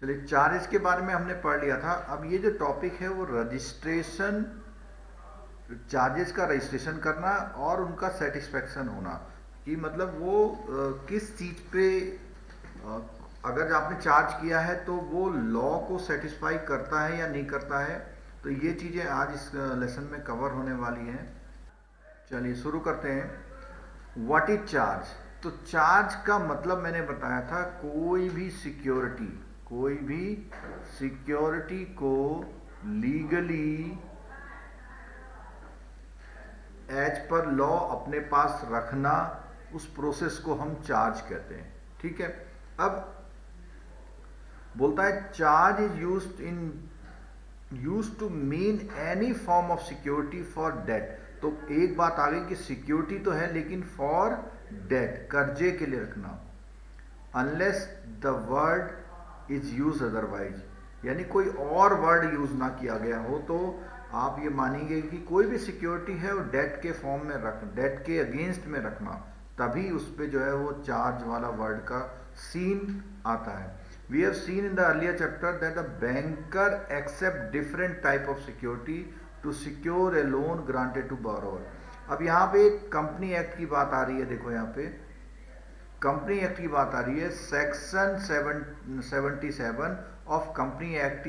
चलिए, चार्जेस के बारे में हमने पढ़ लिया था। अब ये जो टॉपिक है वो रजिस्ट्रेशन, चार्जेस का रजिस्ट्रेशन करना और उनका सेटिस्फेक्शन होना, कि मतलब वो किस चीज़ पे अगर आपने चार्ज किया है तो वो लॉ को सेटिस्फाई करता है या नहीं करता है। तो ये चीज़ें आज इस लेसन में कवर होने वाली हैं। चलिए शुरू करते हैं। What is charge? तो चार्ज का मतलब मैंने बताया था, कोई भी सिक्योरिटी को लीगली एज पर लॉ अपने पास रखना, उस प्रोसेस को हम चार्ज कहते हैं। ठीक है। अब बोलता है charge is used to mean any form of security for debt. तो एक बात आ गई कि सिक्योरिटी तो है लेकिन फॉर डेट, कर्जे के लिए रखना, unless the word is use otherwise, यानी कोई और वर्ड यूज ना किया गया हो तो आप ये मानेंगे कि कोई भी सिक्योरिटी है वो डेट के फॉर्म में रख, डेट के अगेंस्ट में रखना, तभी उस पर जो है वो चार्ज वाला वर्ड का सीन आता है। We have seen in the earlier chapter that a banker accept different type of security to secure a loan granted to borrower। अब यहाँ पे कंपनी एक्ट की बात आ रही है। देखो यहाँ पे कंपनी एक्ट की बात आ रही है, सेक्शन 77 ऑफ कंपनी एक्ट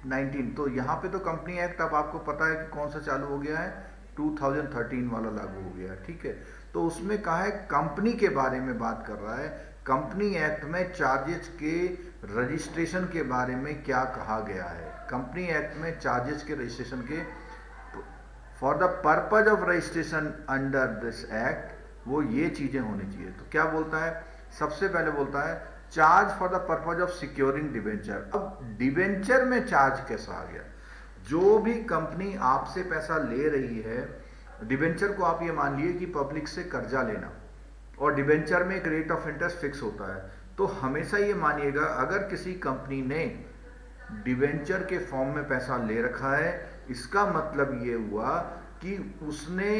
19। तो यहाँ पे तो कंपनी एक्ट अब आपको पता है कि कौन सा चालू हो गया है, 2013 वाला लागू हो गया है। ठीक है। तो उसमें कहा है कंपनी के बारे में बात कर रहा है। कंपनी एक्ट में चार्जेस के रजिस्ट्रेशन के बारे में क्या कहा गया है? कंपनी एक्ट में चार्जेस के रजिस्ट्रेशन के, for the purpose of registration under this act, वो ये चीजें होनी चाहिए। तो क्या बोलता है? सबसे पहले बोलता है charge for the purpose of securing debenture. अब डिबेंचर में चार्ज कैसा आ गया? जो भी कंपनी आपसे पैसा ले रही है, डिबेंचर को आप ये मान लिए कि पब्लिक से कर्जा लेना, और डिबेंचर में एक रेट ऑफ इंटरेस्ट फिक्स होता है। तो हमेशा ये मानिएगा, अगर किसी कंपनी ने डिबेंचर के फॉर्म में पैसा ले रखा है, इसका मतलब ये हुआ कि उसने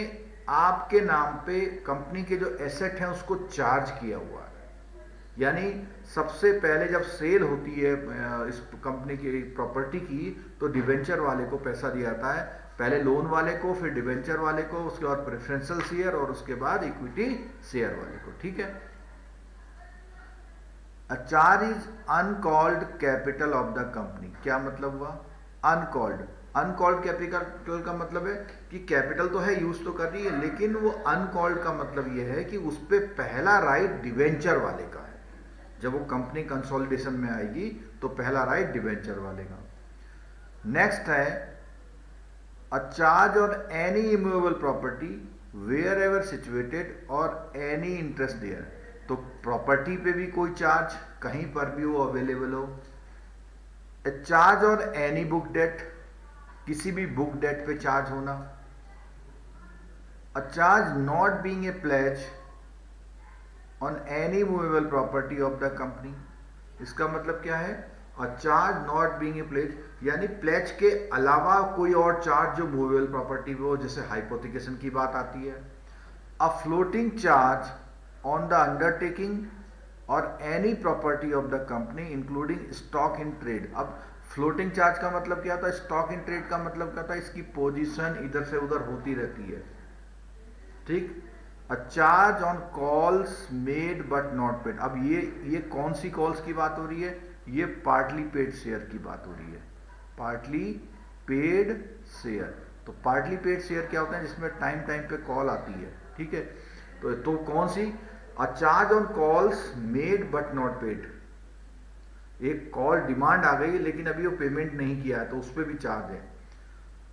आपके नाम पे कंपनी के जो एसेट हैं उसको चार्ज किया हुआ है। यानी सबसे पहले जब सेल होती है इस कंपनी की प्रॉपर्टी की, तो डिबेंचर वाले को पैसा दिया जाता है, पहले लोन वाले को, फिर डिबेंचर वाले को, उसके बाद प्रेफरेंशियल शेयर और उसके बाद इक्विटी शेयर वाले को। ठीक है। A charge is uncalled capital of the company. क्या मतलब हुआ? अनकॉल्ड। अनकॉल्ड कैपिटल का मतलब है कि कैपिटल तो है, यूज तो कर रही है, लेकिन वो अनकॉल्ड का मतलब ये है कि उस पर पहला राइट डिबेंचर वाले का है। जब वो कंपनी कंसोलिडेशन में आएगी तो पहला राइट डिबेंचर वाले का। नेक्स्ट है a charge on any immovable property wherever situated और एनी इंटरेस्ट देयर। तो प्रॉपर्टी पे भी कोई चार्ज कहीं पर भी वो अवेलेबल हो। A charge on any book debt, किसी भी बुक डेट पे चार्ज होना। A charge not being a pledge on any movable property of the company. इसका मतलब क्या है? A charge not being a pledge, यानी प्लेज के अलावा कोई और चार्ज जो मूवेबल प्रॉपर्टी पे हो, जैसे हाइपोथिकेशन की बात आती है। A floating charge on the undertaking or any property of the company including stock in trade. अब फ्लोटिंग चार्ज का मतलब क्या था? स्टॉक इन ट्रेड का मतलब क्या था? इसकी पोजीशन इधर से उधर होती रहती है। ठीक। अ charge on calls made but not paid. अब ये कौन सी कॉल्स की बात हो रही है? ये पार्टली पेड शेयर की बात हो रही है। Partly paid share. तो पार्टली पेड शेयर क्या होता है? जिसमें टाइम टाइम पे कॉल आती है। ठीक है। तो कौन सी? A charge on calls made but not paid. एक कॉल डिमांड आ गई लेकिन अभी वो पेमेंट नहीं किया है, तो उस पर भी चार्ज है।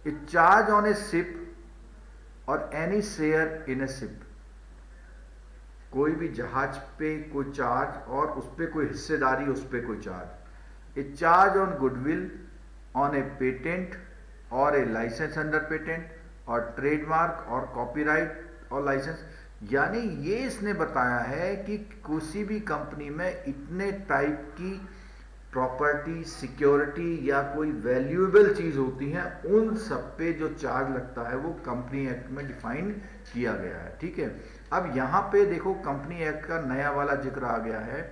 A charge on a ship or any share in a ship. कोई भी जहाज पे कोई चार्ज और उस पर कोई हिस्सेदारी, उस पर कोई charge. A charge on goodwill, on A patent और ए लाइसेंस अंडर पेटेंट, और ट्रेडमार्क और कॉपीराइट और लाइसेंस। यानी ये इसने बताया है कि किसी भी कंपनी में इतने टाइप की प्रॉपर्टी, सिक्योरिटी या कोई वैल्यूएबल चीज होती है, उन सब पे जो चार्ज लगता है वो कंपनी एक्ट में डिफाइन किया गया है। ठीक है। अब यहां पे देखो कंपनी एक्ट का नया वाला जिक्र आ गया है।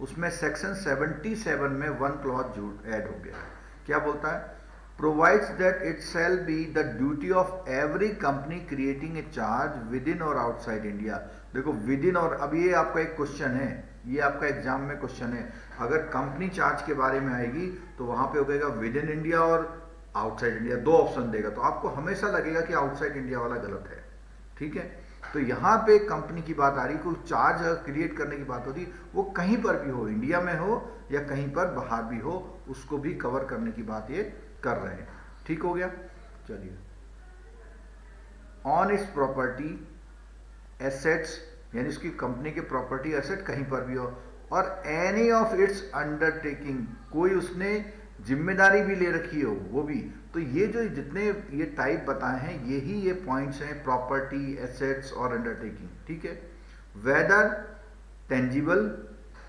उसमें सेक्शन 77 में वन क्लॉज ऐड हो गया है। क्या बोलता है? Provides that it shall be the duty of every company creating a charge with in और आउटसाइड इंडिया। देखो विद इन और, अब ये आपका एक क्वेश्चन है, ये आपका एग्जाम में क्वेश्चन है, अगर कंपनी चार्ज के बारे में आएगी तो वहां पे होगा विद इन इंडिया और आउटसाइड इंडिया, दो ऑप्शन देगा, तो आपको हमेशा लगेगा कि आउटसाइड इंडिया वाला गलत है। ठीक है, तो यहाँ पे कंपनी की बात आ रही, कोई चार्ज क्रिएट करने की बात होती, वो कहीं पर भी हो, इंडिया में हो या कहीं पर बाहर भी हो, उसको भी कवर करने की बात ये कर रहे हैं। ठीक हो गया, चलिए। ऑन इट्स प्रॉपर्टी एसेट्स, यानी उसकी कंपनी के प्रॉपर्टी एसेट कहीं पर भी हो, और एनी ऑफ इट्स अंडरटेकिंग, कोई उसने जिम्मेदारी भी ले रखी हो वो भी। तो ये जो जितने ये टाइप बताए हैं, यही ये पॉइंट्स हैं, प्रॉपर्टी, एसेट्स और अंडरटेकिंग। ठीक है, वेदर टेंजिबल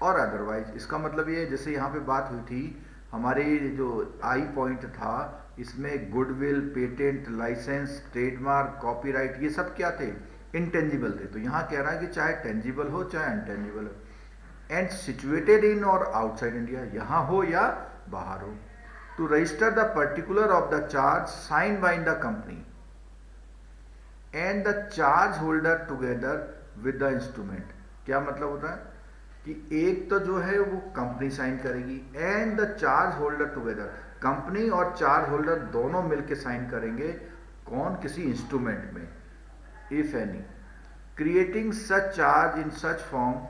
और अदरवाइज। इसका मतलब ये, जैसे यहाँ पे बात हुई थी, हमारे जो आई पॉइंट था, इसमें goodwill, patent, licence, trademark, copyright, ये सब क्या थे? इंटेंजिबल थे। तो यहाँ कह रहा है कि चाहे टेंजिबल हो चाहे अनटेंजिबल हो, एंड सिचुएटेड इन और आउटसाइड इंडिया, यहाँ हो या बाहर हो। To register the particular of the charge sign by the company and the charge holder together with the instrument. क्या मतलब होता है कि एक तो जो है वो कंपनी साइन करेगी, and the charge holder together, company और चार्ज होल्डर दोनों मिलकर साइन करेंगे। कौन? किसी इंस्ट्रूमेंट में, if any, creating such charge in such form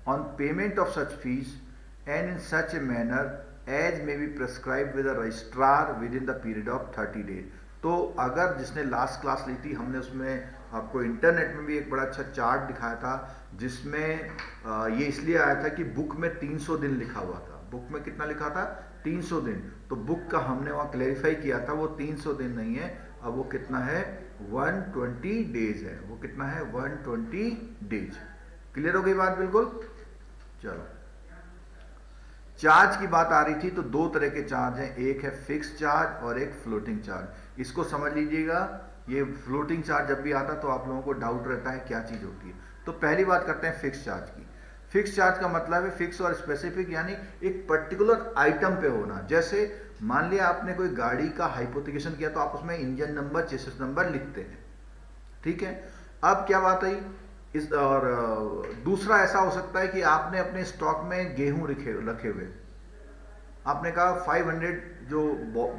on payment of such fees and in such a manner as may be prescribed with the registrar within the period of 30 days। तो अगर जिसने last class ली थी, हमने उसमें आपको internet में भी एक बड़ा अच्छा चार्ट दिखाया था, जिसमें ये इसलिए आया था कि बुक में 300 दिन लिखा हुआ था। बुक में कितना लिखा था? 300 दिन। तो बुक का हमने वहाँ क्लैरिफाई किया था, वो 300 दिन नहीं है, अब वो कितना है? 120 डेज है। वो कितना है? 120 डेज। क्लियर हो गई बात बिल्कुल? चलो, चार्ज की बात आ रही थी, तो दो तरह के चार्ज हैं, एक है फिक्स चार्ज और एक फ्लोटिंग चार्ज। इसको समझ लीजिएगा, ये फ्लोटिंग चार्ज जब भी आता तो आप लोगों को डाउट रहता है क्या चीज होती है। तो पहली बात करते हैं फिक्स चार्ज की। फिक्स चार्ज का मतलब है फिक्स और स्पेसिफिक, यानी एक पर्टिकुलर आइटम पे होना। जैसे मान लिया आपने कोई गाड़ी का हाइपोथिकेशन किया, तो आप उसमें इंजन नंबर, चेसिस नंबर लिखते हैं। ठीक है, अब क्या बात आई इस, और दूसरा ऐसा हो सकता है कि आपने अपने स्टॉक में गेहूं रखे हुए, आपने कहा 500 जो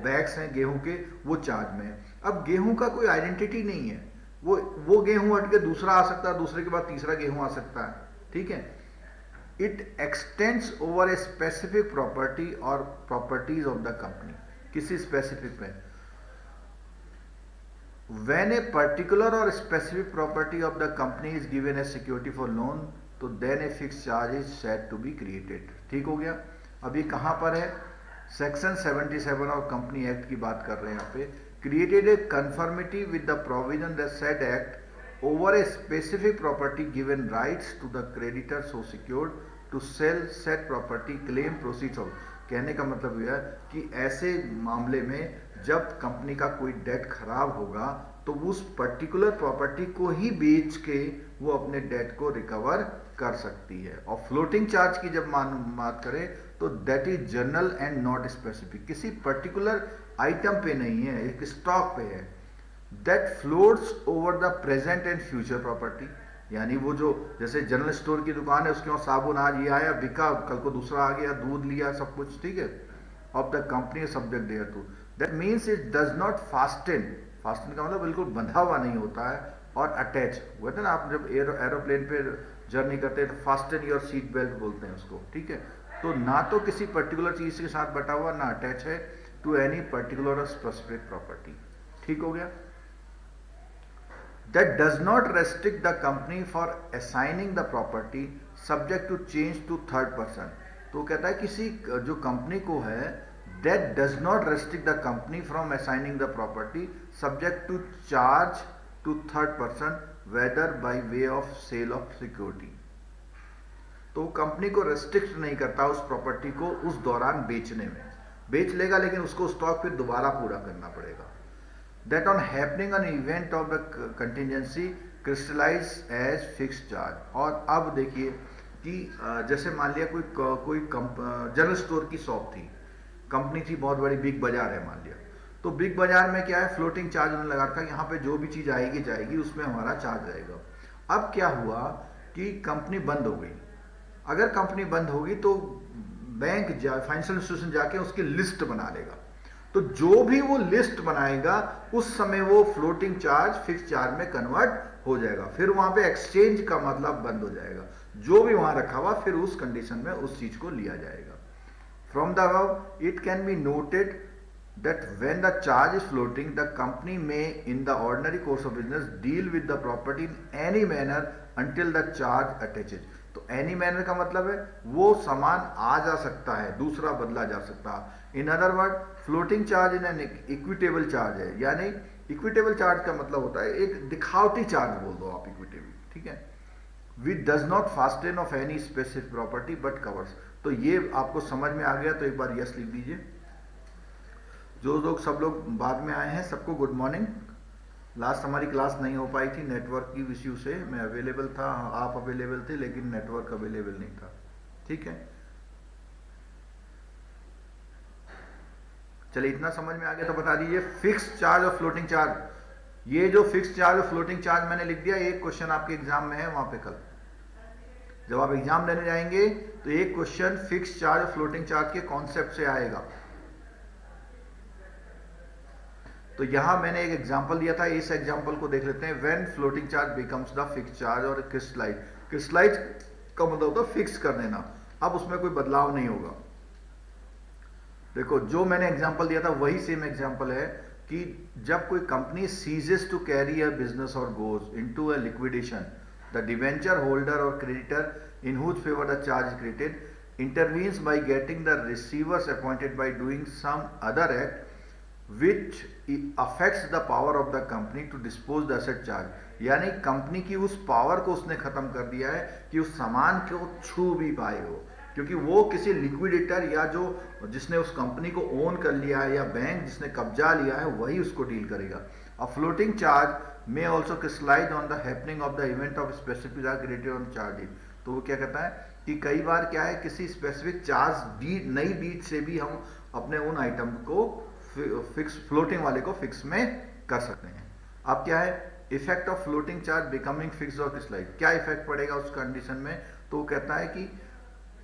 बैग्स हैं गेहूं के, वो चार्ज में है। अब गेहूं का कोई आइडेंटिटी नहीं है, वो गेहूं हट के दूसरा आ सकता है, दूसरे के बाद तीसरा गेहूं आ सकता है। ठीक है, it extends over a specific property और प्रॉपर्टीज ऑफ द कंपनी, किसी स्पेसिफिक में। When a particular or specific property of the company is given as security for loan, तो then a fixed charge is said to be created। ठीक हो गया। अब ये कहाँ पर है? सेक्शन 77 और कंपनी एक्ट की बात कर रहे हैं यहाँ पे। Created a conformity with the provision that said act over a specific property given rights to the creditor so secured to sell set property claim proceeds of. कहने का मतलब यह है कि ऐसे मामले में जब कंपनी का कोई डेट खराब होगा, तो उस पर्टिकुलर प्रॉपर्टी को ही बेच के वो अपने डेट को रिकवर कर सकती है। और फ्लोटिंग चार्ज की जब बात करें, तो that is general and not specific, किसी पर्टिकुलर आइटम पे नहीं है, एक स्टॉक पे है। That floats over the present and future property, यानी वो जो जैसे जनरल स्टोर की दुकान है, उसके वहाँ साबुन आज ये आया बिका, कल को दूसरा आ गया, दूध लिया, सब कुछ ठीक है, of the company subject thereto. That means it does not fasten, fasten का मतलब बिल्कुल बंधा हुआ नहीं होता है, और अटैच हुआ था ना, आप जब एरोप्लेन पे जर्नी करते हैं तो फास्टन योर सीट बेल्ट बोलते हैं उसको। ठीक है, तो ना तो किसी पर्टिकुलर चीज के साथ बटा हुआ, ना अटैच है to any particular specific property. ठीक हो गया। That does not restrict the company for assigning the property subject to change to third person। तो कहता है किसी जो कंपनी को है, that does not restrict the company from assigning the property subject to charge to third person whether by way of sale of security। तो company को restrict नहीं करता उस प्रॉपर्टी को उस दौरान बेचने में, बेच लेगा लेकिन उसको स्टॉक फिर दोबारा पूरा करना पड़ेगा। That on happening an event of the contingency crystallise as fix charge. और अब देखिए कि जैसे मान लिया कोई जनरल स्टोर की शॉप थी, कंपनी थी बहुत बड़ी, बिग बाजार है मान लिया। तो बिग बाजार में क्या है, फ्लोटिंग चार्ज उन्होंने लगा रखा, यहाँ पे जो भी चीज़ आएगी जाएगी उसमें हमारा चार्ज रहेगा। अब क्या हुआ कि कंपनी बंद हो गई। अगर कंपनी बंद होगी तो बैंक फाइनेंशियल इंस्टीट्यूशन जाके उसकी लिस्ट बना लेगा। तो जो भी वो लिस्ट बनाएगा उस समय वो फ्लोटिंग चार्ज फिक्स चार्ज में कन्वर्ट हो जाएगा। फिर वहां पे एक्सचेंज का मतलब बंद हो जाएगा। जो भी वहां रखा हुआ फिर उस कंडीशन में उस चीज को लिया जाएगा। From the above it can be noted that when the charge is floating, the company may in the ordinary course of business deal with the property in any manner until the charge attaches। तो any manner का मतलब है वो सामान आ जा सकता है, दूसरा बदला जा सकता है। In other word floating charge in an equitable charge है, यानी इक्विटेबल चार्ज का मतलब होता है एक दिखावटी चार्ज बोल दो आप, इक्विटेबल, ठीक है। Which does not fasten off any specific property but covers. तो ये आपको समझ में आ गया तो एक बार यस लिख दीजिए। जो लोग सब लोग बाद में आए हैं सबको गुड मॉर्निंग। लास्ट हमारी क्लास नहीं हो पाई थी नेटवर्क की इश्यू से, मैं अवेलेबल था, आप अवेलेबल थे, लेकिन नेटवर्क अवेलेबल नहीं था, ठीक है। चलिए इतना समझ में आ गया तो बता दीजिए फिक्स चार्ज और फ्लोटिंग चार्ज। ये जो फिक्स चार्ज और फ्लोटिंग चार्ज मैंने लिख दिया, एक क्वेश्चन आपके एग्जाम में है वहां पे कल जब आप एग्जाम देने जाएंगे तो एक क्वेश्चन फिक्स चार्ज और फ्लोटिंग चार्ज के कॉन्सेप्ट से आएगा। तो यहां मैंने एक एग्जांपल दिया था, इस एग्जांपल को देख लेते हैं। When floating charge becomes the fix charge और क्रिस्टलाइज। क्रिस्टलाइज का मतलब होता है फिक्स कर देना, अब उसमें कोई बदलाव नहीं होगा। देखो जो मैंने एग्जांपल दिया था वही सेम एग्जांपल है कि जब कोई company ceases to carry a business or goes into a liquidation, the debenture holder or creditor in whose favour the charge is created intervenes by getting the receivers appointed by doing some other act which affects the power of the company to dispose the asset charge। यानी company की उस power को उसने खत्म कर दिया है कि उस सामान को छू भी पाए हो, क्योंकि वो किसी लिक्विडेटर या जो जिसने उस कंपनी को ओन कर लिया है या बैंक जिसने कब्जा लिया है वही उसको डील करेगा। A floating charge may also crystallise on the happening of the event of specific charge created on charge deed. तो वो क्या कहता है कि कई बार क्या है किसी स्पेसिफिक चार्ज डीड, नई डीड से भी हम अपने उन आइटम को फिक्स फ्लोटिंग वाले को फिक्स में कर सकते हैं। अब क्या है effect of floating charge becoming fix और क्रिस्टलाइज, क्या इफेक्ट पड़ेगा उस कंडीशन में। तो वो कहता है कि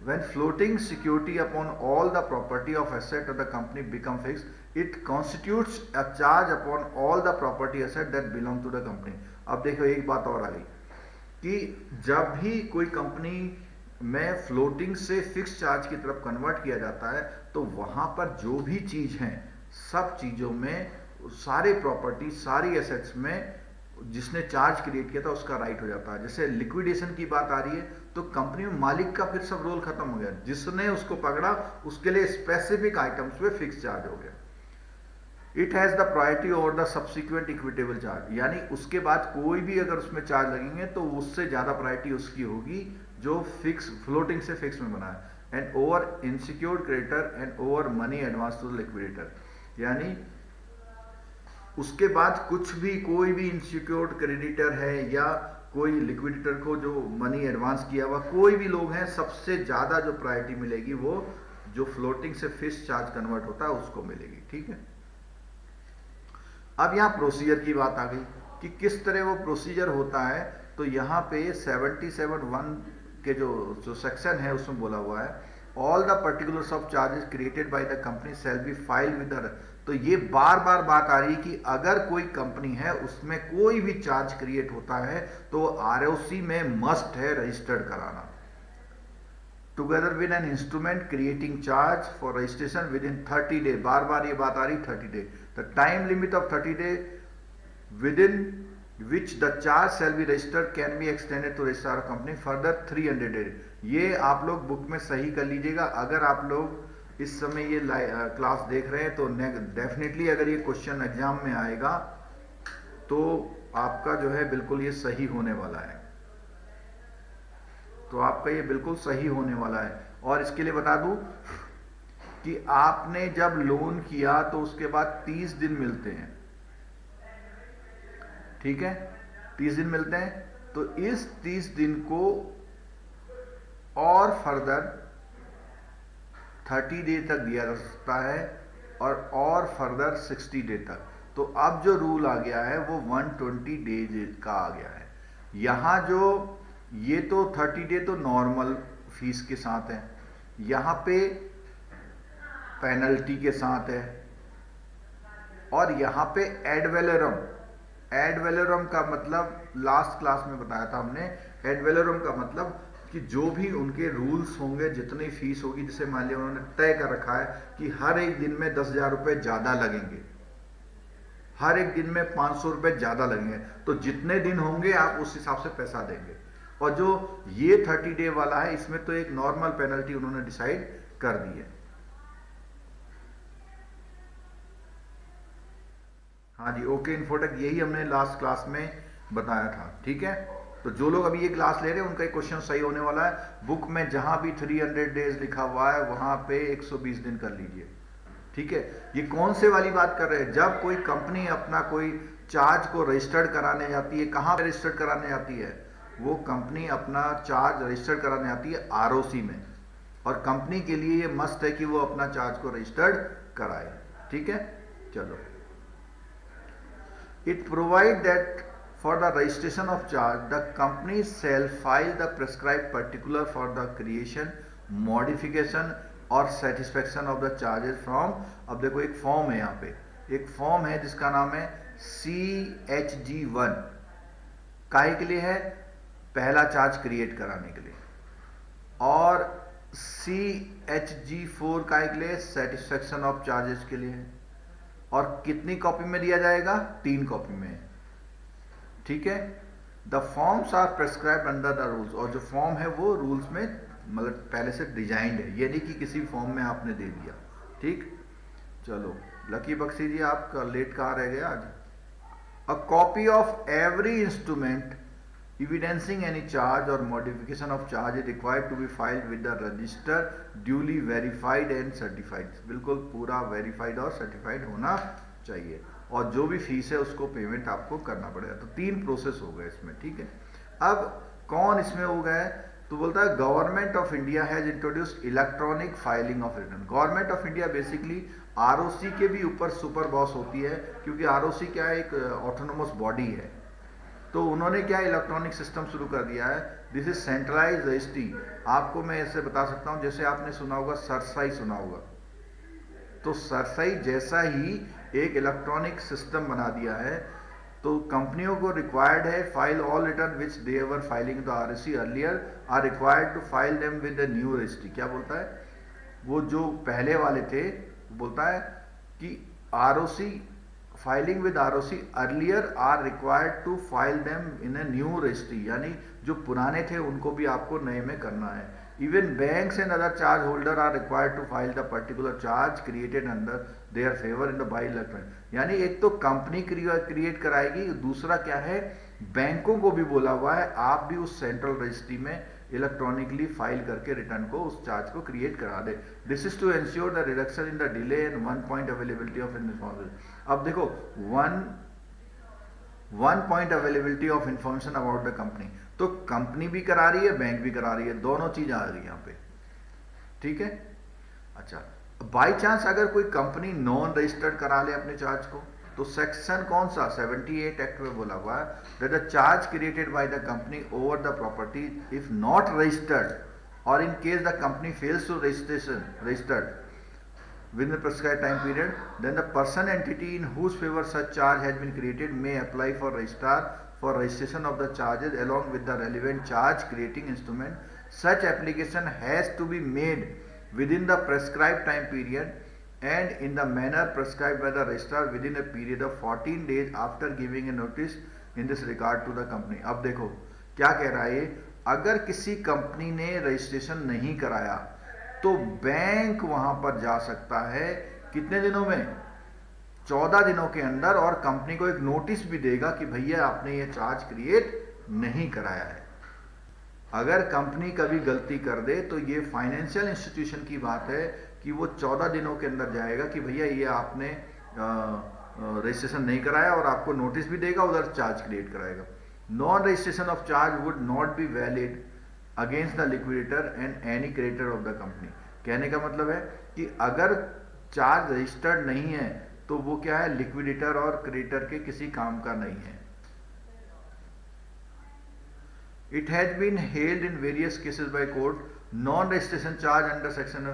when floating security upon all the property of asset of the company become fixed, it constitutes a charge upon all the property asset that belong to the company। अब देखो एक बात और आ गई कि जब भी कोई कंपनी में फ्लोटिंग से फिक्स चार्ज की तरफ कन्वर्ट किया जाता है तो वहां पर जो भी चीज है सब चीजों में, सारे प्रॉपर्टी, सारी एसेट्स में जिसने चार्ज क्रिएट किया था उसका राइट हो जाता है। जैसे लिक्विडेशन की बात आ रही है तो कंपनी में मालिक का फिर सब रोल खत्म हो गया, जिसने उसको पकड़ा उसके लिए स्पेसिफिक आइटम्स पे फिक्स चार्ज हो गया। It has the priority over the subsequent equitable charge, यानी उसके बाद कोई भी अगर उसमें चार्ज लगेंगे तो उससे ज्यादा प्रायोरिटी उसकी होगी जो फिक्स फ्लोटिंग से फिक्स में बना है। And over unsecured creditor and over money advance to the liquidator, यानी उसके बाद कुछ भी कोई भी इनसिक्योर्ड क्रेडिटर है या कोई लिक्विडेटर को जो मनी एडवांस किया हुआ कोई भी लोग हैं, सबसे ज्यादा जो प्रायोरिटी मिलेगी वो जो फ्लोटिंग से फिक्स चार्ज कन्वर्ट होता है उसको मिलेगी, ठीक है। अब यहां प्रोसीजर की बात आ गई कि किस तरह वो प्रोसीजर होता है। तो यहाँ पे 77(1) के जो सेक्शन है उसमें बोला हुआ है all the particulars of charges created by the company shall be filed with the. तो ये बार बार बात आ रही है कि अगर कोई कंपनी है उसमें कोई भी चार्ज क्रिएट होता है तो आरओसी में मस्ट है रजिस्टर्ड कराना, together with an instrument creating charge for registration within 30 day. बार बार ये बात आ रही 30 day. The time limit of 30 day within which the charge shall be registered can be extended to register a company further 300 days। ये आप लोग book में सही कर लीजिएगा। अगर आप लोग इस समय ये क्लास देख रहे हैं तो डेफिनेटली अगर ये क्वेश्चन एग्जाम में आएगा तो आपका जो है बिल्कुल ये सही होने वाला है, तो आपका ये बिल्कुल सही होने वाला है। और इसके लिए बता दूं कि आपने जब लोन किया तो उसके बाद 30 दिन मिलते हैं, ठीक है। 30 दिन मिलते हैं, तो इस 30 दिन को और फर्दर 30 डे तक दिया जा सकता है और फर्दर 60 डे तक। तो अब जो रूल आ गया है वो 120 डेज का आ गया है। यहाँ जो ये तो 30 डे तो नॉर्मल फीस के साथ है, यहाँ पे पेनल्टी के साथ है, और यहाँ पे एड वैलोरम। एड वैलोरम का मतलब लास्ट क्लास में बताया था हमने। एड वैलोरम का मतलब कि जो भी उनके रूल्स होंगे, जितनी फीस होगी, जैसे मान लिया उन्होंने तय कर रखा है कि हर एक दिन में 10,000 रुपये ज़्यादा लगेंगे, हर एक दिन में 500 रुपये ज़्यादा लगेंगे, तो जितने दिन होंगे आप उस हिसाब से पैसा देंगे। और जो ये 30 डे वाला है, इसमें तो एक नॉर्मल पेनल्टी उन्होंने डिसाइड कर दी है। हाँ जी, ओके इन्फोटेक, यही हमने लास्ट क्लास में बताया था। ठीक है, तो जो लोग अभी ये क्लास ले रहे हैं उनका एक क्वेश्चन सही होने वाला है। बुक में जहां भी 300 डेज लिखा हुआ है वहां पे 120 दिन कर लीजिए। ठीक है, ये कौन से वाली बात कर रहे हैं? जब कोई कंपनी अपना कोई चार्ज को रजिस्टर्ड कराने जाती है, कहाँ पे रजिस्टर्ड कराने जाती है? वो कंपनी अपना चार्ज रजिस्टर्ड कराने जाती है आरओसी में, और कंपनी के लिए ये मस्ट है कि वो अपना चार्ज को रजिस्टर्ड कराए। ठीक है, चलो। It provides that for the registration of charge, the company shall file the prescribed particular for the creation, modification और satisfaction of the charges from। अब देखो एक फॉर्म है, यहाँ पे एक फॉर्म है जिसका नाम है CHG1। काहे के लिए है? पहला चार्ज क्रिएट कराने के लिए। और CHG4 काहे के लिए? सेटिस्फेक्शन ऑफ चार्जेस के लिए है। और कितनी कॉपी में दिया जाएगा? 3 कॉपी में। ठीक है, the forms are prescribed under the rules. और जो फॉर्म है वो रूल्स में मतलब पहले से डिजाइंड है, ये नहीं कि किसी फॉर्म में आपने दे दिया। ठीक, चलो लकी बख्शी जी, आपका लेट कहाँ रह गया आज? A copy of every instrument evidencing any charge or modification of charge is required to be filed with the register duly verified and certified। बिल्कुल पूरा वेरीफाइड और सर्टिफाइड होना चाहिए, और जो भी फीस है उसको पेमेंट आपको करना पड़ेगा। तो 3 प्रोसेस हो गए इसमें। ठीक है, अब कौन इसमें हो गया है? तो बोलता है government of India has introduced electronic filing of return. Government of India basically ROC के भी ऊपर सुपर बॉस होती है, क्योंकि आरओसी क्या है? एक ऑटोनोमस बॉडी है। तो उन्होंने क्या इलेक्ट्रॉनिक सिस्टम शुरू कर दिया है। This is centralise registry. आपको मैं ऐसे बता सकता हूं, जैसे आपने सुना होगा सरसाई, सुना होगा, तो सरसाई जैसा ही एक इलेक्ट्रॉनिक सिस्टम बना दिया है। तो कंपनियों को रिक्वायर्ड है file all return which they were filing the ROC earlier are required to file them with the new registry. क्या बोलता है? वो जो पहले वाले थे, बोलता है कि ROC filing with ROC earlier are required to file them in a new registry, यानी जो पुराने थे उनको भी आपको नए में करना है। Even banks and other charge holder are required to file the particular charge created under their favour in the by electronic. यानी एक तो कंपनी क्रिएट कराएगी, दूसरा क्या है? बैंकों को भी बोला हुआ है आप भी उस सेंट्रल रजिस्ट्री में इलेक्ट्रॉनिकली फाइल करके रिटर्न को, उस चार्ज को क्रिएट करा दे। This is to ensure the reduction in the delay and 1 point availability of information. अब देखो 1 point availability of information about the company, तो कंपनी भी करा रही है, बैंक भी करा रही है, दोनों चीज आ रही है यहाँ पे। ठीक है, अच्छा, बाई चांस अगर कोई कंपनी नॉन रजिस्टर्ड करा ले अपने चार्ज को, तो सेक्शन कौन सा? 78 एक्ट में बोला हुआ है that the charge created by the company over the property if not registered or in case the company fails to registered within the prescribed time period, then the person entity in whose favor such charge has been created may apply for registrar for registration of the charges along with the relevant charge creating instrument. Such application has to be made within the prescribed time period and in the manner prescribed by the registrar within a period of 14 days after giving a notice in this regard to the company। अब देखो क्या कह रहा है, अगर किसी company ने registration नहीं कराया तो बैंक वहां पर जा सकता है, कितने दिनों में? 14 दिनों के अंदर, और कंपनी को एक नोटिस भी देगा कि भैया आपने ये चार्ज क्रिएट नहीं कराया है। अगर कंपनी कभी गलती कर दे तो ये फाइनेंशियल इंस्टीट्यूशन की बात है कि वो 14 दिनों के अंदर जाएगा कि भैया ये आपने रजिस्ट्रेशन नहीं कराया, और आपको नोटिस भी देगा, उधर चार्ज क्रिएट कराएगा। Non registration of charge would not be valid against the liquidator and any creditor of the company. कहने का मतलब है कि अगर चार्ज रजिस्टर्ड नहीं है तो वो क्या है, लिक्विडेटर और क्रेडिटर के किसी काम का नहीं है। It has been held in various cases by court, non-registration charge under section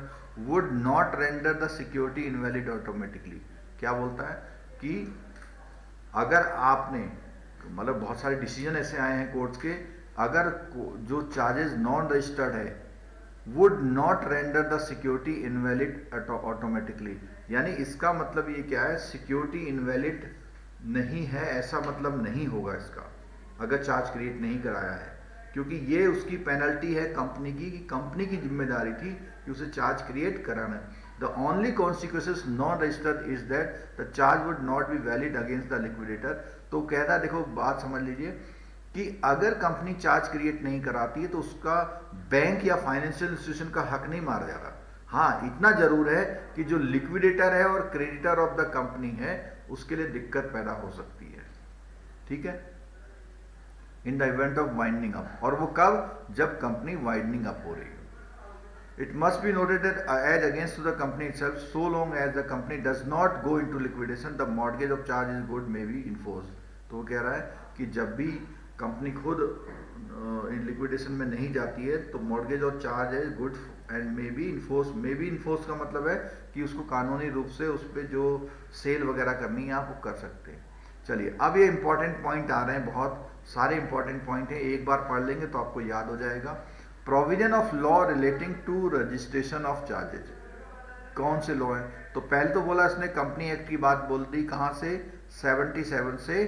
would not render the security invalid automatically। क्या बोलता है कि अगर आपने, मतलब बहुत सारे डिसीजन ऐसे आए हैं कोर्ट्स के, अगर जो चार्जेस नॉन रजिस्टर्ड है would not render the security invalid automatically, यानी इसका मतलब ये क्या है, सिक्योरिटी इनवैलिड नहीं है ऐसा मतलब नहीं होगा इसका अगर चार्ज क्रिएट नहीं कराया है, क्योंकि ये उसकी पेनल्टी है कंपनी की, कि कंपनी की जिम्मेदारी थी कि उसे चार्ज क्रिएट कराना। The only consequences non registered is that the charge would not be valid against the liquidator. तो कहता है, देखो बात समझ लीजिए कि अगर कंपनी चार्ज क्रिएट नहीं कराती है तो उसका बैंक या फाइनेंशियल इंस्टीट्यूशन का हक नहीं मारा जाता। हाँ, इतना जरूर है कि जो लिक्विडेटर है और क्रेडिटर ऑफ द कंपनी है उसके लिए दिक्कत पैदा हो सकती है, ठीक है, in the event of winding up. और वो कब, जब कंपनी वाइंडिंग अप हो रही हो। It must be noted that as against to the company itself so long as the company does not go into liquidation the mortgage of charge is good may be enforce. तो वो कह रहा है कि जब भी कंपनी खुद liquidation में नहीं जाती है तो मॉर्गेज और चार्ज है good and may be enforce. May be enforce का मतलब है कि उसको कानूनी रूप से उस पर जो सेल वगैरह करनी है आप वो कर सकते हैं। चलिए, अब ये इंपॉर्टेंट पॉइंट आ रहे हैं, बहुत सारे इंपॉर्टेंट पॉइंट हैं, एक बार पढ़ लेंगे तो आपको याद हो जाएगा। Provision of law relating to registration of charges. कौन से लॉ हैं? तो पहले तो बोला इसने कंपनी एक्ट की बात बोल दी, कहाँ से, 77 से।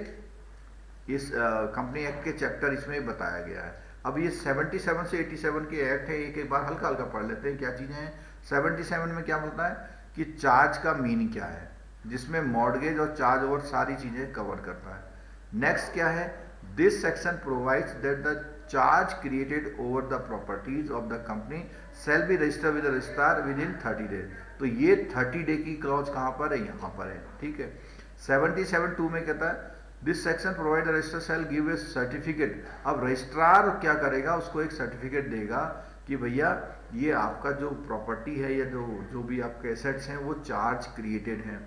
इस कंपनी एक्ट के चैप्टर इसमें बताया गया है। अब ये 77 से 87 के एक्ट है, एक एक बार हल्का हल्का पढ़ लेते हैं क्या चीजें हैं। 77 में क्या बोलता है कि चार्ज का मीनिंग क्या है, जिसमें मॉर्गेज और चार्ज ओवर सारी चीजें कवर करता है। नेक्स्ट क्या है, this section provides that the charge created over the properties of the company shall be registered with registrar with in 30 days. तो ये 30 डे की क्लॉज कहां पर है, यहां पर है, ठीक है। 77(2) में कहता है this section provide register shell give A certificate. अब रजिस्ट्रार क्या करेगा, उसको एक सर्टिफिकेट देगा कि भैया ये आपका जो प्रॉपर्टी है या जो भी आपके एसेट्स हैं वो चार्ज क्रिएटेड हैं,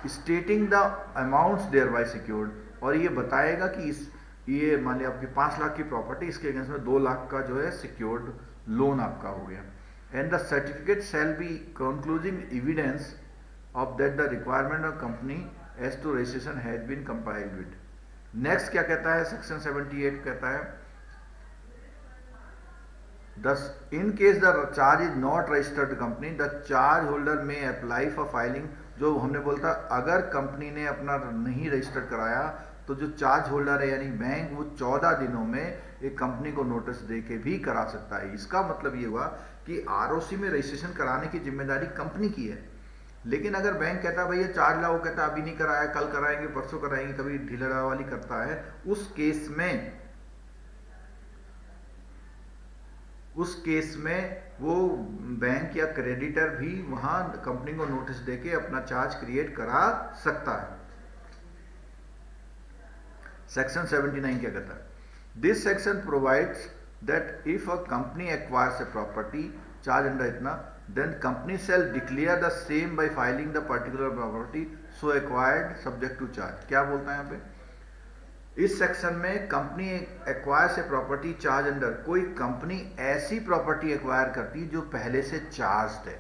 stating the amounts thereby secured. और ये बताएगा कि ये मान लिया आपकी 5 लाख की प्रॉपर्टी, इसके अगेंस्ट में 2 लाख का जो है सिक्योर्ड लोन आपका हो गया। And the certificate shall be concluding evidence of that the requirement of company as to registration has been compiled with. Next क्या कहता है, सेक्शन 78 कहता है in case the charge is not registered company the charge holder may apply for filing. जो हमने बोलता अगर company ने अपना नहीं रजिस्टर कराया तो जो चार्ज होल्डर है यानी बैंक, वो 14 दिनों में एक कंपनी को नोटिस दे के भी करा सकता है। इसका मतलब ये हुआ कि आरओसी में रजिस्ट्रेशन कराने की जिम्मेदारी कंपनी की है, लेकिन अगर बैंक कहता है भैया चार्ज लाओ, कहता अभी नहीं कराया, कल कराएंगे, परसों कराएंगे, कभी ढीला वाली करता है, उस केस में वो बैंक या क्रेडिटर भी वहां कंपनी को नोटिस देके अपना चार्ज क्रिएट करा सकता है। सेक्शन 79 क्या कहता है, this section provides that if a company acquires a property charge under इतना then company shall declare the same by filing the particular property so acquired subject to charge। क्या बोलता है यहाँ पे, इस सेक्शन में कंपनी एक्वायर से property charge under, कोई कंपनी ऐसी प्रॉपर्टी एक्वायर करती जो पहले से चार्ज है,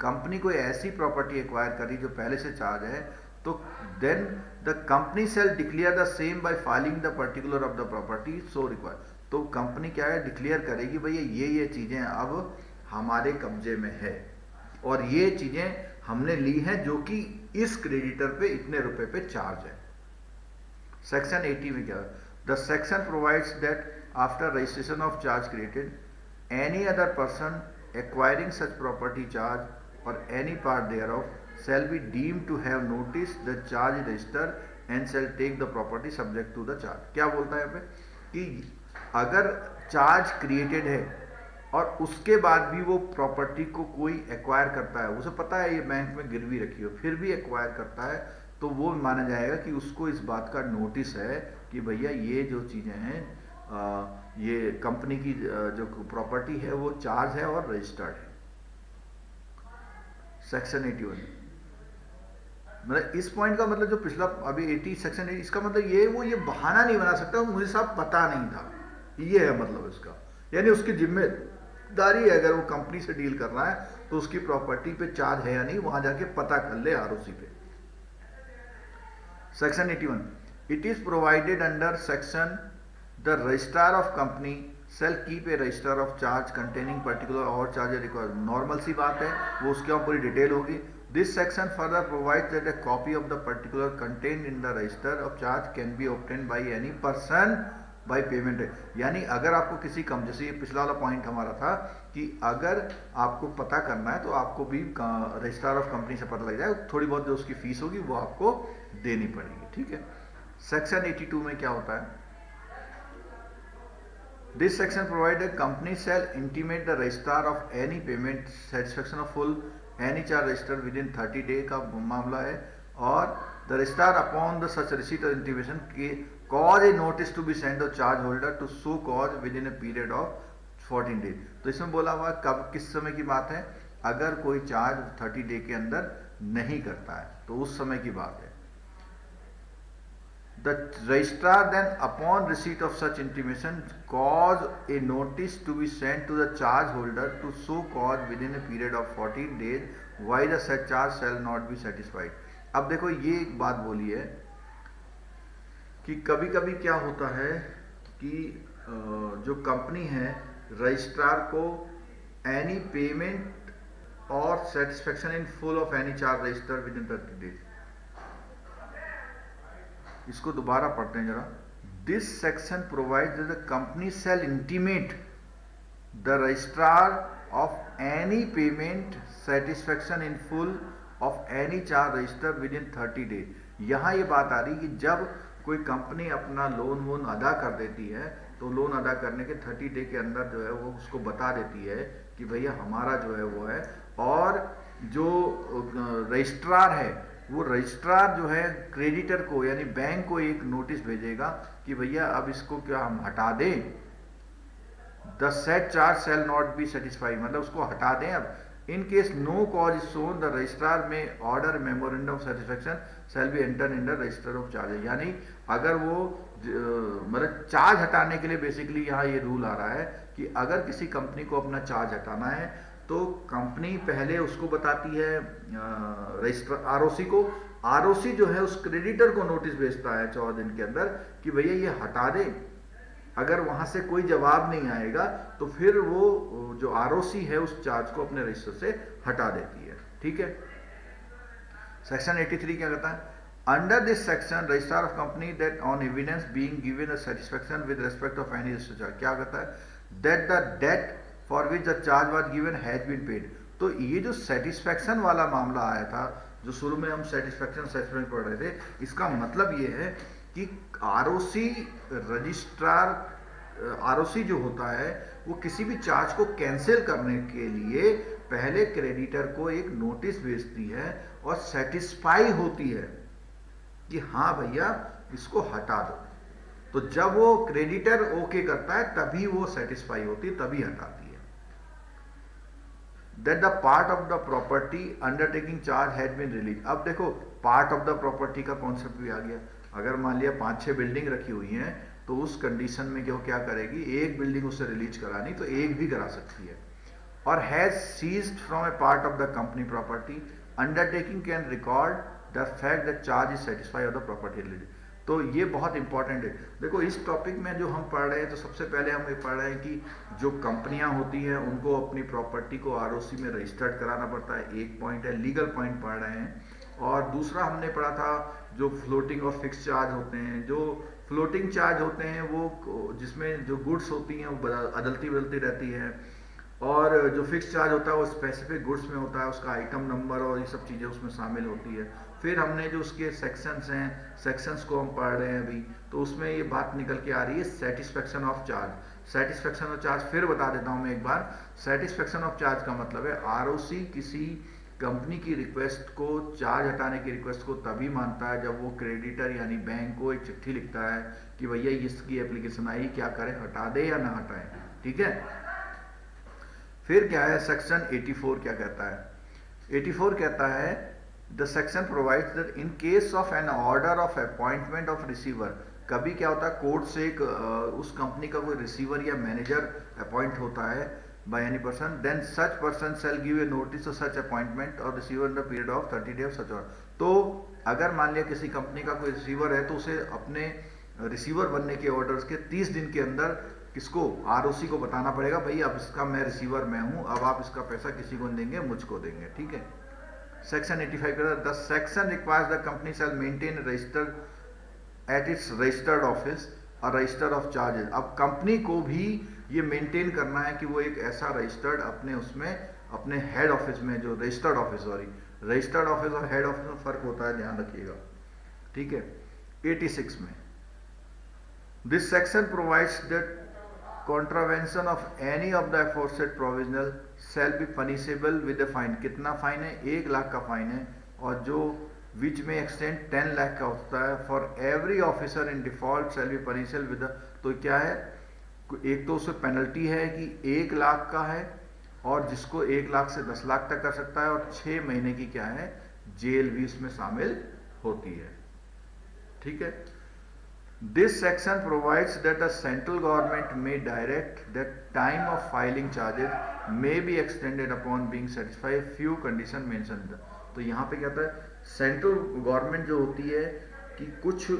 कंपनी कोई ऐसी प्रॉपर्टी एक्वायर करी जो पहले से चार्ज है, तो then the company shall declare the same by filing the particular of the property so required. तो कंपनी क्या है, डिक्लेयर करेगी भैया ये चीजें अब हमारे कब्जे में है और ये चीजें हमने ली हैं जो कि इस क्रेडिटर पे इतने रुपए पे चार्ज है। सेक्शन 80 में क्या है, the section provides that after registration of charge created any other person acquiring such property charge और any part thereof shall be deemed to have notice the charge register and shall take the property subject to the charge. क्या बोलता है यहाँ पे कि अगर charge created है और उसके बाद भी वो प्रॉपर्टी को कोई एक्वायर करता है, उसे पता है ये बैंक में गिरवी रखी हो, फिर भी एक्वायर करता है, तो वो माना जाएगा कि उसको इस बात का नोटिस है कि भैया ये जो चीज़ें हैं ये कंपनी की जो प्रॉपर्टी है वो चार्ज है और रजिस्टर्ड है। सेक्शन 81, मतलब इस पॉइंट का मतलब जो पिछला अभी 80 सेक्शन 80, इसका मतलब ये बहाना नहीं बना सकता मुझे साहब पता नहीं था, ये है मतलब इसका। यानी उसकी जिम्मेदारी है, अगर वो कंपनी से डील कर रहा है तो उसकी प्रॉपर्टी पे चार्ज है या नहीं वहां जाके पता कर ले आरओसी पे। Section 81, it is provided under section the registrar of company sell keep a register of charge containing particular और चार्ज रिक्वायर्ड। नॉर्मल सी बात है, वो उसके ऊपर पूरी डिटेल होगी। This section further provides that a copy of the particular content in the register of charge can be obtain by any person by payment. यानी अगर आपको किसी कम, जैसे ये पिछला वाला पॉइंट हमारा था कि अगर आपको पता करना है तो आपको भी रजिस्ट्रार ऑफ कंपनी से पता लग जाए, थोड़ी बहुत जो उसकी फीस होगी वो आपको देनी पड़ेगी, ठीक है। सेक्शन 82 में क्या होता है? This section provides a company shall intimate the registrar of any payment satisfaction of full any charge registered within 30 days का मामला है, और the registrar upon the such receipt of intimation cause a notice to be sent to charge holder to show cause within a period of 14 days। तो इसमें बोला हुआ कब किस समय की बात है? अगर कोई चार्ज 30 डे के अंदर नहीं करता है तो उस समय की बात है। The registrar then upon receipt of such intimation cause a notice to be sent to the charge holder to show cause within a period of 14 days why the said charge shall not be satisfied। अब देखो ये एक बात बोली है कि कभी कभी क्या होता है कि जो कंपनी है रजिस्ट्रार को एनी पेमेंट और satisfaction in full of any charge register with in 30 days. इसको दोबारा पढ़ते हैं जरा। This section provides the company shell intimate the registrar of any payment satisfaction in full of any charge register with in 30 days. यहाँ ये बात आ रही कि जब कोई कंपनी अपना लोन वोन अदा कर देती है तो लोन अदा करने के 30 डे के अंदर जो है वो उसको बता देती है कि भैया हमारा जो है वो है, और जो रजिस्ट्रार है वो रजिस्ट्रार जो है क्रेडिटर को यानी बैंक को एक नोटिस भेजेगा कि भैया अब इसको क्या हम हटा दें, the said charge shall not be satisfied, मतलब उसको हटा दें। अब in case no cause is shown the registrar may order memorandum of satisfaction shall be enter in the register of charge. यानी अगर वो मतलब चार्ज हटाने के लिए बेसिकली यहाँ ये रूल आ रहा है कि अगर किसी कंपनी को अपना चार्ज हटाना है तो कंपनी पहले उसको बताती है रजिस्टर आरओसी को, आरओसी जो है उस क्रेडिटर को नोटिस भेजता है 14 दिन के अंदर कि भैया ये हटा दे। अगर वहां से कोई जवाब नहीं आएगा तो फिर वो जो आरओसी है उस चार्ज को अपने रजिस्टर से हटा देती है, ठीक है। सेक्शन 83 क्या कहता है? Under this section registrar of company that on evidence being given a satisfaction with respect of any register charge, क्या कहता है? That the debt for which the charge was given has been paid. तो ये जो satisfaction वाला मामला आया था, जो शुरू में हम सेटिस्फेक्शन पढ़ रहे थे, इसका मतलब ये है कि आरओसी रजिस्ट्रार आरओसी जो होता है वो किसी भी चार्ज को कैंसिल करने के लिए पहले क्रेडिटर को एक नोटिस भेजती है और सेटिस्फाई होती है कि हाँ भैया इसको हटा दो। तो जब वो क्रेडिटर ओके करता है तभी वो सेटिस्फाई होती है, तभी हटाती है। That the part of the property undertaking charge had been release. अब देखो पार्ट ऑफ द प्रॉपर्टी का कॉन्सेप्ट भी आ गया। अगर मान लिया 5-6 बिल्डिंग रखी हुई हैं तो उस कंडीशन में क्या करेगी, एक बिल्डिंग उससे रिलीज करानी तो एक भी करा सकती है। और has ceased from a part of the company property undertaking can record the fact that charge is satisfy of the property release. तो ये बहुत इंपॉर्टेंट है। देखो इस टॉपिक में जो हम पढ़ रहे हैं तो सबसे पहले हम ये पढ़ रहे हैं कि जो कंपनियां होती हैं उनको अपनी प्रॉपर्टी को आरओसी में रजिस्टर्ड कराना पड़ता है, एक पॉइंट है। लीगल पॉइंट पढ़ रहे हैं। और दूसरा हमने पढ़ा था जो फ्लोटिंग और फिक्स चार्ज होते हैं। जो फ्लोटिंग चार्ज होते हैं वो जिसमें जो गुड्स होती हैं वो अदलती बदलती रहती है, और जो फिक्स चार्ज होता है वो स्पेसिफिक गुड्स में होता है, उसका आइटम नंबर और ये सब चीज़ें उसमें शामिल होती है। फिर हमने जो उसके सेक्शंस हैं, सेक्शंस को हम पढ़ रहे हैं अभी, तो उसमें ये बात निकल के आ रही है satisfaction of charge. Satisfaction of charge फिर बता देता हूँ मैं एक बार। सेटिस्फेक्शन ऑफ चार्ज का मतलब है आरओसी किसी कंपनी की रिक्वेस्ट को, चार्ज हटाने की रिक्वेस्ट को तभी मानता है जब वो क्रेडिटर यानी बैंक को एक चिट्ठी लिखता है कि भैया इसकी एप्लीकेशन आई, क्या करें, हटा दे या ना हटाएं। ठीक है। फिर क्या है, सेक्शन 84 क्या कहता है? 84 कहता है the section provides that in case of an order of appointment of receiver, कभी क्या होता है कोर्ट से एक उस कंपनी का कोई रिसीवर या मैनेजर अपॉइंट होता है by any person, then such person shall give a notice of such appointment और receiver in the period of 30 days such order. तो अगर मान लिया किसी कंपनी का कोई रिसीवर है तो उसे अपने रिसीवर बनने के ऑर्डर्स के 30 दिन के अंदर किसको, आरओसी को बताना पड़ेगा, भाई अब इसका मैं रिसीवर मैं हूं, अब आप इसका पैसा किसी को देंगे, मुझको देंगे। ठीक है। सेक्शन 85 का the section requires the company shell maintain registered at its registered office और रजिस्टर ऑफ चार्जेस। अब कंपनी को भी ये मेंटेन करना है कि वो एक ऐसा रजिस्टर्ड अपने उसमें अपने हेड ऑफिस में, जो registered office, sorry registered office और हेड ऑफिस में फर्क होता है, ध्यान रखिएगा। ठीक है। 86 में this section provides that contravention of any of the aforesaid provisional shall be punishable with a fine। कितना फाइन है? 1 लाख का फाइन है, और जो which may extend 10 लाख का होता है। for every officer in default shall be punishable with a, तो क्या है, एक तो उसमें पेनल्टी है कि 1 लाख का है, और जिसको 1 लाख से 10 लाख तक कर सकता है, और 6 महीने की क्या है, जेल भी इसमें शामिल होती है। ठीक है। This section provides that the central government may direct that time of filing charges may be extended upon being satisfied few condition mentioned। तो यहाँ पे क्या होता है, सेंट्रल गवर्नमेंट जो होती है कि कुछ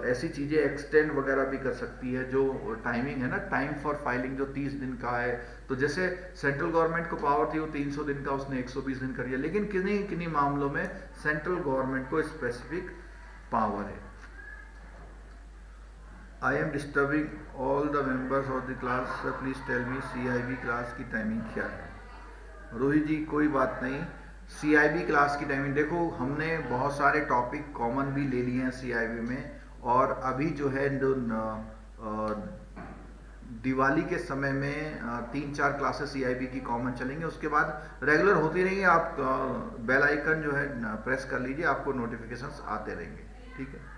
ऐसी चीज़ें एक्सटेंड वगैरह भी कर सकती है, जो टाइमिंग है ना, टाइम फॉर फाइलिंग जो 30 दिन का है, तो जैसे सेंट्रल गवर्नमेंट को पावर थी वो 300 दिन का, उसने 120 दिन कर दिया, लेकिन किन्हीं किन्हीं मामलों में सेंट्रल गवर्नमेंट को स्पेसिफिक पावर है। I am disturbing all the members of the class, please tell me CIB class की टाइमिंग क्या है? रोहित जी कोई बात नहीं, CIB क्लास की टाइमिंग देखो, हमने बहुत सारे टॉपिक कॉमन भी ले लिए हैं CIB में, और अभी जो है जो दिवाली के समय में 3-4 क्लासेस CIB की कॉमन चलेंगे, उसके बाद रेगुलर होती रहेंगी। आप बेल आइकन जो है प्रेस कर लीजिए, आपको नोटिफिकेशंस आते रहेंगे। ठीक है।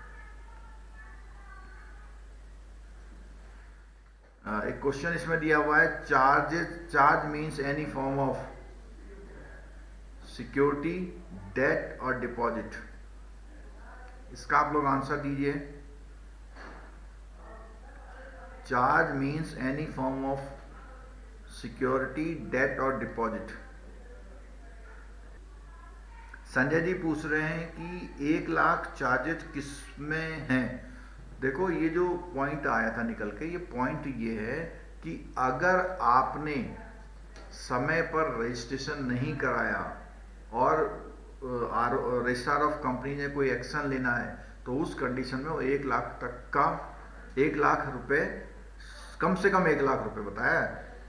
एक क्वेश्चन इसमें दिया हुआ है, charge means any form of security, debt और डिपॉजिट। इसका आप लोग आंसर दीजिए। Charge means any form of security, debt और डिपॉजिट। संजय जी पूछ रहे हैं कि 1 लाख चार्जेस किस में हैं? देखो ये जो पॉइंट आया था निकल के, ये पॉइंट ये है कि अगर आपने समय पर रजिस्ट्रेशन नहीं कराया और रजिस्ट्रार ऑफ कंपनी ने कोई एक्शन लेना है, तो उस कंडीशन में वो 1 लाख तक का, 1 लाख रुपए, कम से कम 1 लाख रुपए बताया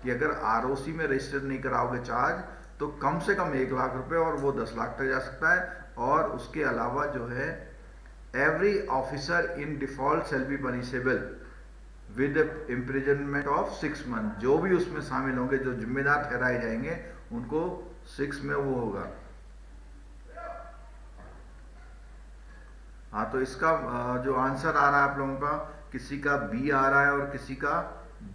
कि अगर ROC में रजिस्टर नहीं कराओगे चार्ज, तो कम से कम 1 लाख रुपए, और वो 10 लाख तक जा सकता है। और उसके अलावा जो है every officer in default shall be punishable with the imprisonment of 6 months। जो भी उसमें शामिल होंगे, जो जिम्मेदार ठहराए जाएंगे, उनको 6 में वो होगा। हाँ, तो इसका जो आंसर आ रहा है आप लोगों का, किसी का B आ रहा है और किसी का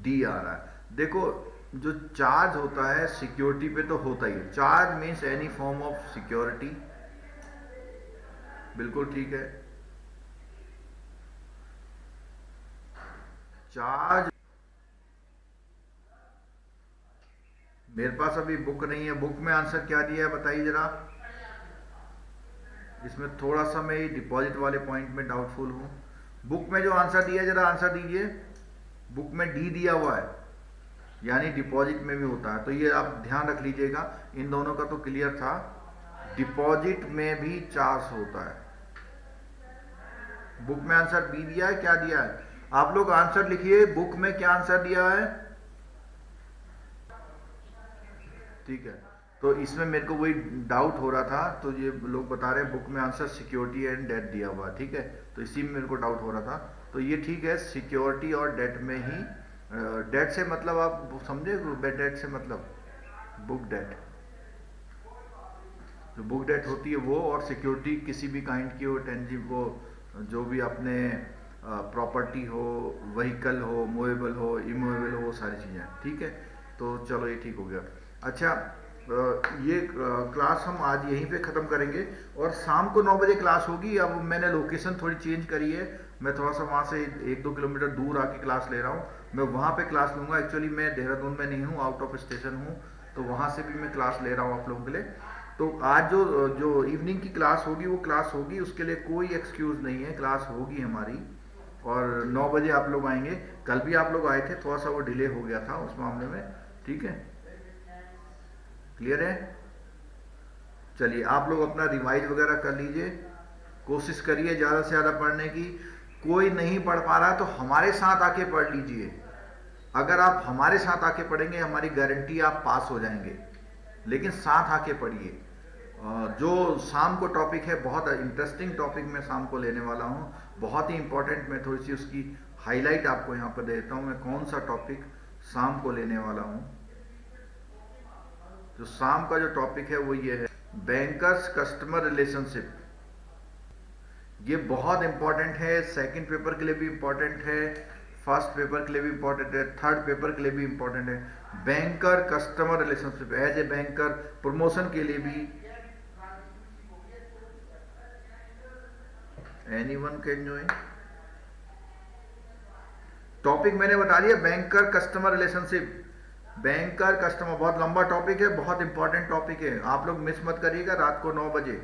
D आ रहा है। देखो जो चार्ज होता है सिक्योरिटी पे तो होता ही है। Charge means any form of security, बिल्कुल ठीक है। चार्ज, मेरे पास अभी बुक नहीं है, बुक में आंसर क्या दिया है बताइए जरा। इसमें थोड़ा सा मैं डिपॉजिट वाले पॉइंट में डाउटफुल हूं। बुक में जो आंसर दिया है जरा आंसर दीजिए। बुक में D दिया हुआ है, यानी डिपॉजिट में भी होता है, तो ये आप ध्यान रख लीजिएगा। इन दोनों का तो क्लियर था, डिपॉजिट में भी चार्ज होता है। बुक में आंसर B दिया है, क्या दिया है आप लोग आंसर लिखिए, बुक में क्या आंसर दिया है। ठीक है, तो इसमें मेरे को वही डाउट हो रहा था, तो ये लोग बता रहे हैं बुक में आंसर सिक्योरिटी एंड डेट दिया हुआ। ठीक है, तो इसी में मेरे को डाउट हो रहा था, तो ये ठीक है, सिक्योरिटी और डेट में ही। डेट से मतलब आप समझे, डेट से मतलब बुक डेट। जो बुक डेट होती है वो, और सिक्योरिटी किसी भी काइंड की हो, टेंजिबल वो जो भी अपने प्रॉपर्टी हो, व्हीकल हो, मूवेबल हो, इमूवेबल हो, वो सारी चीज़ें, ठीक है। तो चलो ये ठीक हो गया। अच्छा, ये क्लास हम आज यहीं पे ख़त्म करेंगे, और शाम को 9 बजे क्लास होगी। अब मैंने लोकेशन थोड़ी चेंज करी है, मैं थोड़ा सा वहाँ से 1-2 किलोमीटर दूर आके क्लास ले रहा हूँ। मैं वहाँ पे क्लास लूँगा। एक्चुअली मैं देहरादून में नहीं हूँ, आउट ऑफ स्टेशन हूँ, तो वहाँ से भी मैं क्लास ले रहा हूँ आप लोगों के लिए। तो आज जो जो इवनिंग की क्लास होगी वो क्लास होगी, उसके लिए कोई एक्सक्यूज़ नहीं है, क्लास होगी हमारी। और 9 बजे आप लोग आएंगे। कल भी आप लोग आए थे, थोड़ा सा वो डिले हो गया था उस मामले में, ठीक है। क्लियर है? चलिए, आप लोग अपना रिवाइज वगैरह कर लीजिए, कोशिश करिए ज़्यादा से ज़्यादा पढ़ने की। कोई नहीं पढ़ पा रहा तो हमारे साथ आके पढ़ लीजिए। अगर आप हमारे साथ आके पढ़ेंगे, हमारी गारंटी आप पास हो जाएंगे। लेकिन साथ आके पढ़िए। जो शाम को टॉपिक है, बहुत इंटरेस्टिंग टॉपिक मैं शाम को लेने वाला हूँ, बहुत ही इंपॉर्टेंट। मैं थोड़ी सी उसकी हाईलाइट आपको यहाँ पर देता हूँ, मैं कौन सा टॉपिक शाम को लेने वाला हूँ। जो शाम का जो टॉपिक है वो ये है, बैंकर्स कस्टमर रिलेशनशिप। ये बहुत इंपॉर्टेंट है, सेकंड पेपर के लिए भी इंपॉर्टेंट है, फर्स्ट पेपर के लिए भी इंपॉर्टेंट है, थर्ड पेपर के लिए भी इंपॉर्टेंट है। Banker customer relationship as a banker, promotion के लिए भी। Anyone can join. टॉपिक मैंने बता दिया, banker customer relationship. Banker customer बहुत लंबा टॉपिक है, बहुत इंपॉर्टेंट टॉपिक है। आप लोग मिस मत करिएगा रात को 9 बजे।